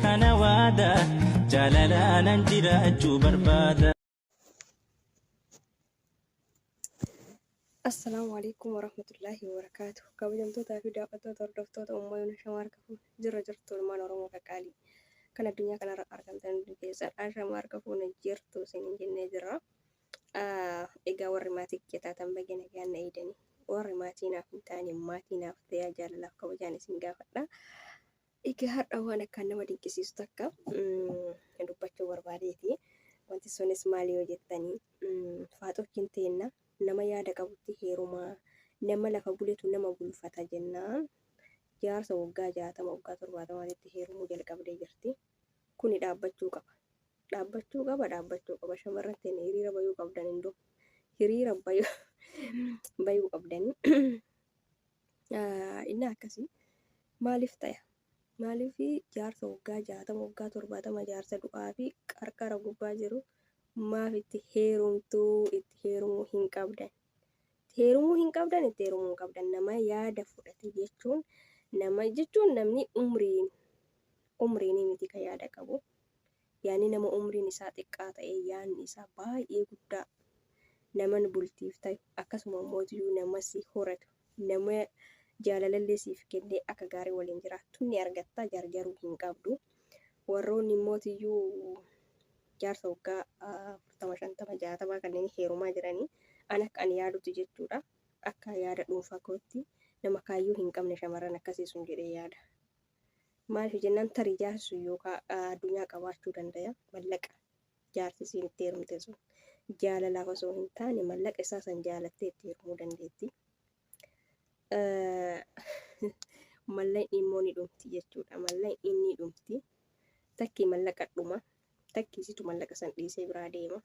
kana waada jalalaan jiraachuu barbaada. Assalamu alaikum warahmatullahi wabarakatuh. Kabajamtoota fi daawwattoota hordoftoota uummanni Shamaar Kafuu jirtu ilmaan Oromoo qaqqaalii kan addunyaa kanarra argamtan keessaa Shamaar Kafuun jirtu isiniin jennee jirra. Egaa warri maatii taatan baga nagaan na eedanii warri maatii naaf hin taane maatii naaf ta'aa jaalalaaf kabajaan isin gaafadha. Egaa har'a waan akkaan nama dinqisiisu takka dubbachuu barbaadeeti. Wanti sunis maali yoo jettanii Faaxokkiin teenna nama yaada qabutti heerumaa nama lafa buletu nama bulfata jennaan jaarsa waggaa 60 waggaa 70 heerumuu jalqabdee jirti. Kuni dhaabbachuu qaba shamarran ta'e hiriira bayuu qabdan indoo hiriira bayuu qabdan inni akkasii maaliif ta'e maaliif jaarsa waggaa 60 waggaa 70 jaarsa du'aa fi qarqara gubbaa jiru maaf itti heerumtuu itti heerumuu hin qabdan itti heerumuu hin qabdan nama yaada fudhate jechuun namni umriin miti kan yaada qabu yaani nama umriin isaa xiqqaa ta'e yaadni isaa baay'ee guddaa naman bultiif ta'u akkasuma immoo nama si horatu nama jaalalallee siif kennee akka gaarii waliin jiraattu ni argatta jarjaruu hin qabdu. Warroonni immoo jaarsa waggaa 40 50 60 kanneen heerumaa jiranii ani yaadutti jechuudha. Akka yaada dhuunfaa kootti nama kaayyuu hin qabne shamarran akkasii sun jedhee yaada. Maaliif jennaan tarii jaarsi sun yookaan addunyaa qabaachuu danda'a mallaqa jaarsi siin itti heerumte sun jaalalaaf osoo hin taane mallaqa isaa san jaalattee itti heerumuu dandeetti. Mallaqni immoo ni dhumti jechuudha. Mallaqni ni dhumti. Takki mallaqa dhuma. Takki isitu mallaqa san dhiisee biraa deema.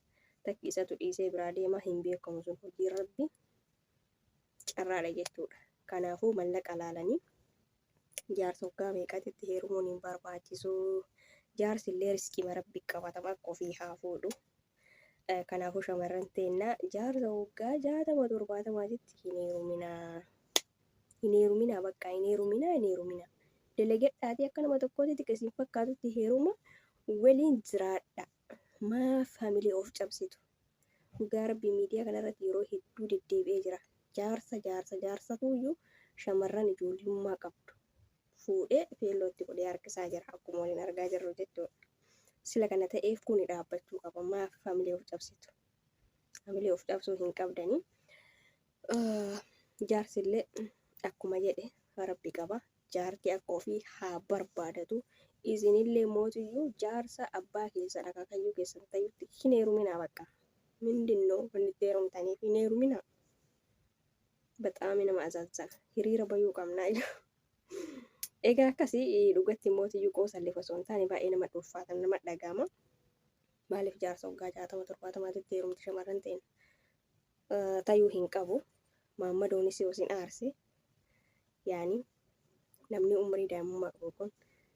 Takki isatu dhiisee biraa deema hin beekamu sun hojii rabbi carraadha jechuudha. Kanaafuu mallaqa laalanii jaarsa waggaa meeqatti heerumuun hin barbaachisu. Jaarsi illee riskii rabbi qabatama akka ofii haa fuudhu. Kanaafuu shamarran teenna jaarsa waggaa 60 70 hin heeruminaa bakka hin heeruminaa. Dalagadhaatii akka nama tokkootti xiqqeessiin fakkaatutti heeruma waliin jiraadha. Maaf familii of cabsitu. Dhugaa rabbii miidiyaa kanarratti yeroo hedduu deddeebi'ee jira. Jaarsatu iyyuu shamarran ijoollummaa qabdu. Fuudhee feellootti godhee harkisaa jira akkuma waliin argaa jirru jechuudha. Sila kana ta'eef kuni dhaabbachuu qaba. Maaf familii of cabsitu. Familii of cabsuu hin qabdanii. Jaarsillee akkuma jedhe rabbi qaba. Jaartii akka ofii haa barbaadatu. Isinillee mootiyyuu jaarsa abbaa keessan akaakayyuu keessan ta'utti hin heeruminaa bakka. Mindinnoo kan itti heerumtaniif hin heeruminaa. Baxaami nama azaazana. Hiriira bayuu qabnaa jiru. Egaa akkasii dhugatti mootiyyuu qoosalleef osoo hin taane baay'ee nama dhuunfaatan nama dhagahama. Maaliif jaarsa waggaa 60 70 itti heerumti shamarran ta'een ta'uu hin qabu. Maammadoonis yoo isin aarse yaani namni umrii daa'imummaa qabu kun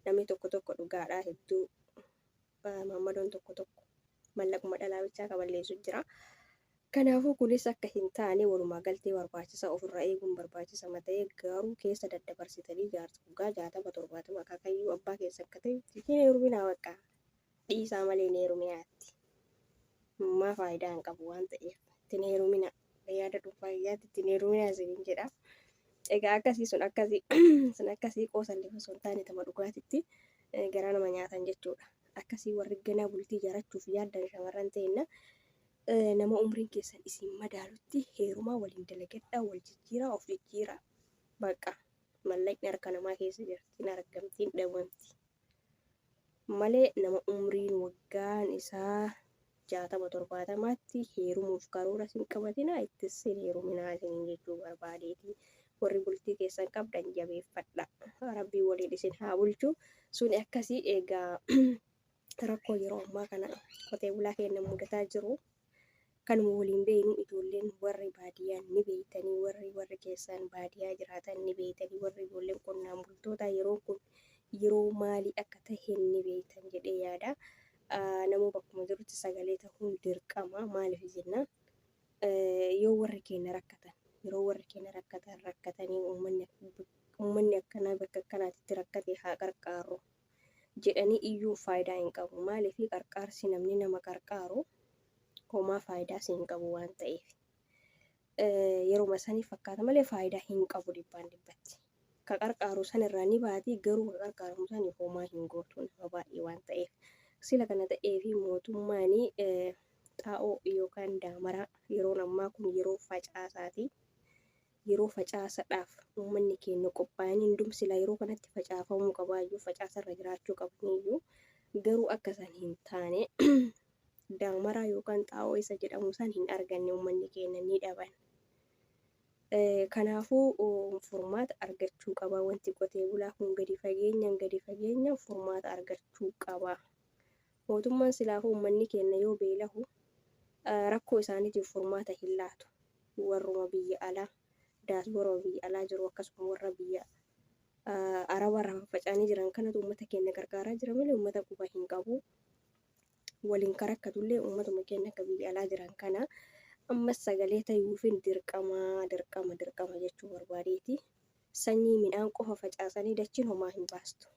namni tokko dhugaadhaa hedduu maammadoon tokko mallaquma dhalaa bichaa kaballeessu jira. Kanaafuu kunis akka hin taane walumaa galtee barbaachisa ofirraa eeguun barbaachisa ta'ee garuu keessa daddabarsitanii jaarsa waggaa 60 70 akaakayyuu abbaa keessa akka ta'e hin heeruminaa bakka dhiisaa malee hin heeruminaatti. Maa faayidaa hin qabu waan ta'eef ittiin heeruminaa yaada dhuunfaa iyyaatti ittiin heeruminaa isiniin jedha. Egaa akkasii sun akkasii qoosalleef osoo hin taane tama dhugaatitti garaa nama nyaatan jechuudha. Akkasii warri ganaa bultii jaarachuuf yaaddan shamarran ta'enna nama umriin keessan isin madaalutti heerumaa waliin dalagadhaa wal jijjiiraa of jijjiiraa bakka mallaqni harka namaa keessa jirti hin argamti hin dhabamti malee nama umriin waggaan isaa 60 70tti heerumuuf karoora isin qabatinaa ittis hin heeruminaa isiniin jechuu barbaadeeti. Warri bultii keessan qabdan jabeeffadha. Rabbii waliin isin haa bulchu. Sun akkasii egaa rakkoo yeroo ammaa kana qotee bulaa keenya mudataa jiru. Kanuma waliin beeknu ijoolleen warri baadiyyaa ni beeytanii warri keessan baadiyyaa jiraatan ni beeytanii warri ijoolleen qonnaan bultoota yeroo kun yeroo maalii akka ta'e ni beeytan jedhee yaada. Namuu bakkuma jirutti sagalee ta'uun dirqama. Maaliif jennaan yoo warri keenya rakkatan yeroo warri keenya rakkatanii uummanni akkanaa bakka akkanaatti rakkate haa qarqaaru jedhanii iyyuu faayidaa hin qabu. Maaliif qarqaarsi namni nama qarqaaru homaa faayidaa hin qabu waan ta'eef. Yeruma sanii fakkaata malee faayidaa hin qabu dhibbaan dhibbatti. Ka qarqaaru sanirraa ni baati garuu ka qarqaaramu sanii homaa hin gootu nama baay'ee waan ta'eef. Sila kana ta'eefi mootummaan xaa'oo yookaan daamaraa yeroon ammaa kun yeroo facaasaati. Yeroo facaasadhaaf uummanni keenya qophaa'anii hundumsila yeroo kanatti facaafamuu qabaayyuu facaasarra jiraachuu qabaniyyuu garuu akka san hin taane daamaraa yookaan xaa'oo isa jedhamu san hin arganne uummanni keenya ni dhaban. Kanaafuu furmaata argachuu qaba wanti qotee bulaa kun gadi fageenyaan furmaata argachuu qaba. Mootummaan silaafuu uummanni keenya yoo beelahu rakkoo isaaniitiif furmaata hin laatu. Warruma biyya alaa daasboora biyya alaa jiru akkasuma warra biyya arabarra faffaca'anii jiran kanatu uummata keenya gargaaraa jira malee uummata quba hin qabu. Waliin karakkatullee uummatuma keenya akka biyya alaa jiran kana ammas sagalee ta'uufin dirqama jechuu barbaadeeti. Sanyii midhaan qofa facaasanii dachiin homaa hin baastu.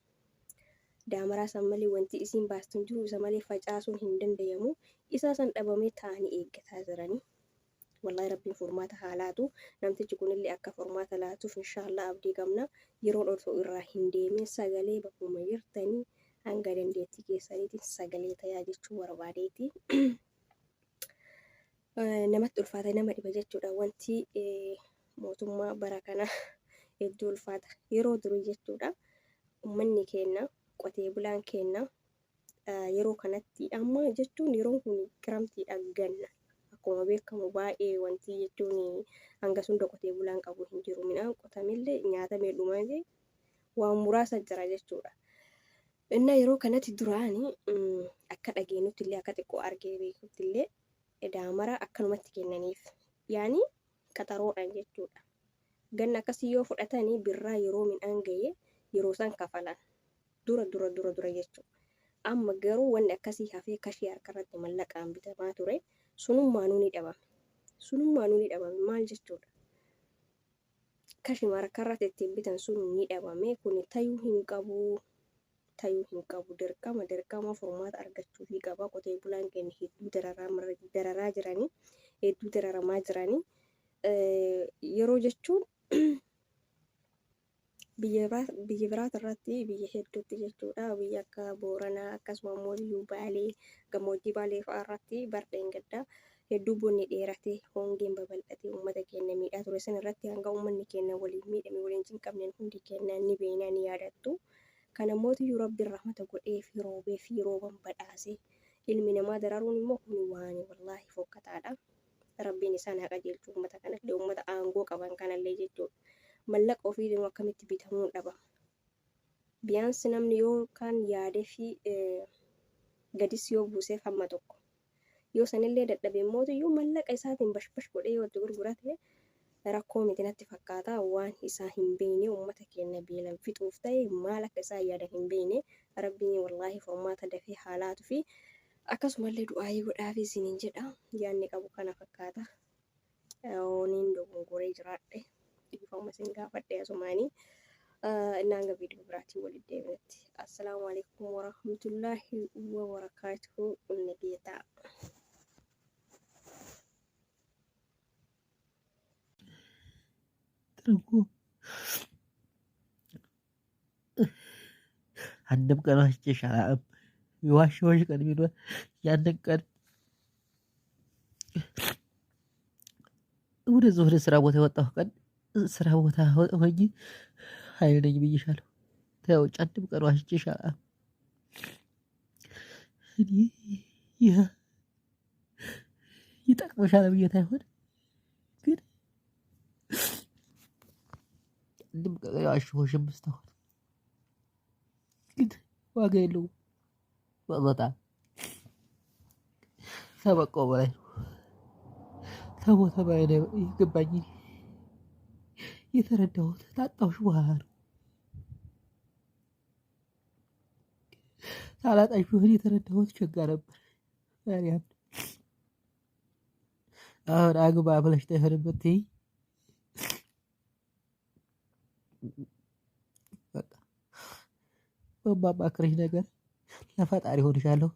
Daamaraa san malee wanti isiin baastu jiru isa malee facaasuun hin danda'amu. Isaa san dhabamee taa'anii eeggataa jiranii. Wallahi rabbiin furmaata haa laatu. Namtichi kunillee akka furmaata laatuuf inshaallah abdii qabna. Yeroon osoo irraa hin deemee sagalee bakkuma jirtanii hanga dandeettii keessaniitiin sagalee ta'aa jechuu barbaadeeti. Namatti ulfaata nama dhiba jechuudha. Wanti mootummaa bara kana hedduu ulfaata. Yeroo durii jechuudha. Uummanni keenya qotee bulaan keenya yeroo kanatti amma jechuun yeroon kun kiramtiidha ganna. Akkuma beekamu baay'ee wanti jechuun hanga hunda qotee bulaan qabu hin jiru. Midhaan qotamillee nyaatamee dhumate waan muraasa jira jechuudha. Inna yeroo kanatti duraanii akka dhageenyutti illee akka xiqqoo argee beekutti illee daamara akkanumatti kennaniif yaani qaxaroodhaan jechuudha. Ganna akkasii yoo fudhatanii birraa yeroo midhaan ga'ee yeroo san kafalan dura jechuudha. Amma garuu wanni akkasii hafee kashii harkarratti mallaqaan bitamaa ture sunummaanuu ni dhabame maal jechuudha. Kashii harkarratti ittiin bitan sun ni dhabame kun tayuu hin qabu. Dirqama furmaata argachuu fi qaba. Qotee bulaan keenya hedduu dararamaa jiranii. Yeroo jechuun biyya biraati irratti biyya hedduutti jechuudha. Biyya akka Booranaa akkasuma immoo Baalee gammoojjii Baalee fa'aa irratti bardeen gaddaa hedduu bonni dheeratee hongeen babal'atee uummata keenya miidhaa ture. San irratti hanga uummanni keenya waliin miidhame waliin cinqabneen hundi keenya ni beekna ni yaadattu. Kana mootiyyuu rabbiin rahmata godhee fi roobee fi rooban badhaasee ilmi namaa dararuun immoo kun waan wallaahi fokkataadha. Rabbiin isaan haa qajeelchu uummata kanallee uummata aangoo qaban kanallee jechuudha. Mallaqa ofiitiin akkamitti bitamuu dhaba. Biyaansi namni yookaan yaadee fi gadis yoo buuseef hamma tokko. Yoo sanillee dadhabee mootiyyuu mallaqa isaatiin bash godhee yoo itti gurgurate rakkoo miti natti fakkaata. Waan isaa hin beekne uummata keenya beelan fixuuf ta'e maal akka isaa yaada hin beekne rabbiin wallaahi furmaata dafee haa laatuu fi akkasumallee du'aayii godhaafi isiniin jedha. Yaadni qabu kana fakkaata. Oniin dogongoree jiraadhe dhiifama isin gaafadhe asumaanii innaan viidiyoo biraatiin walitti deebinetti. Assalaamu alaikum warahmatullaahi wabarakaatuhu. Nageetaa. አንድም ቀን ዋሽቼሽ አላውቅም። የዋሸሁሽ ቀን ቢኖር ያንን ቀን ወደ ስራ ቦታ የወጣሁ ቀን ስራ ቦታ ሆኜ ኃይል ነኝ ብዬሻለሁ። ተውጭ አንድም ቀን ዋሽቼሽ አላውቅም። ይህ ይጠቅምሻል ብዬ ታይሆን ግን አንድም ቀን ዋሸሁሽም እስካሁን ግን ዋጋ የለውም። በጣም ከበቃው በላይ ነው። ከሞተ በላይ ነው የገባኝ። የተረዳሁት ታጣሁሽ በኋላ ነው። ታላጣሽ ቢሆን የተረዳሁት ቸጋ ነበር። ማርያም አሁን አግባ ብለሽ ተይሆንበት ትይ በቃ በማማክርሽ ነገር ለፈጣሪ ሆንሻለሁ።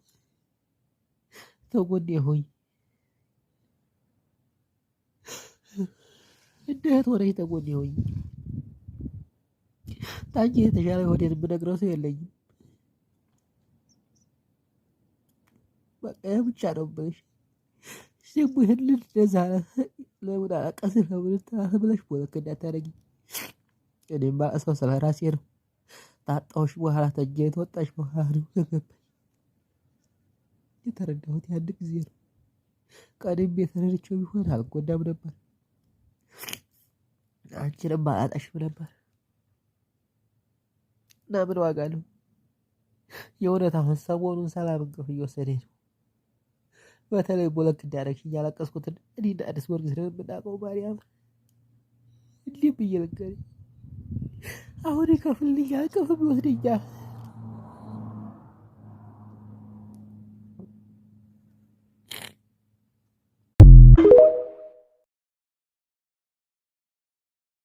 ተጎኔ ሆይ እንደ እህት ሆነሽ ተጎኔ ሆይ። ታንቺ የተሻለ ወዴት የምነግረው ሰው የለኝም። በቃ ብቻ ነው የምልሽ። ደግሞ ይህንን እንደዛ ለምን አላቀስ ለምን ብለሽ ቦለክ እንዳታረጊ። እኔማ ሰው ስለ ራሴ ነው። ታጣሁሽ በኋላ ተጀ የተወጣሽ በኋላ ነው የገባኝ። የተረዳሁት ያን ጊዜ ነው። ቀድሜ ተረድቼው ቢሆን አልጎዳም ነበር። አንቺንም አላጣሽም ነበር። እና ምን ዋጋ አለው? የእውነት አሁን ሰሞኑን ሰላም እንቅልፍ እየወሰደኝ ነው። በተለይ ቦለክ እንዳረግሽኝ ያለቀስኩትን እኔና አዲስ ጊዮርጊስ ነን የምናውቀው። ማርያም እንዲህ ብዬ ልንገርሽ፣ አሁን ይከፍልልኛል፣ እንቅልፍም ይወስደኛል።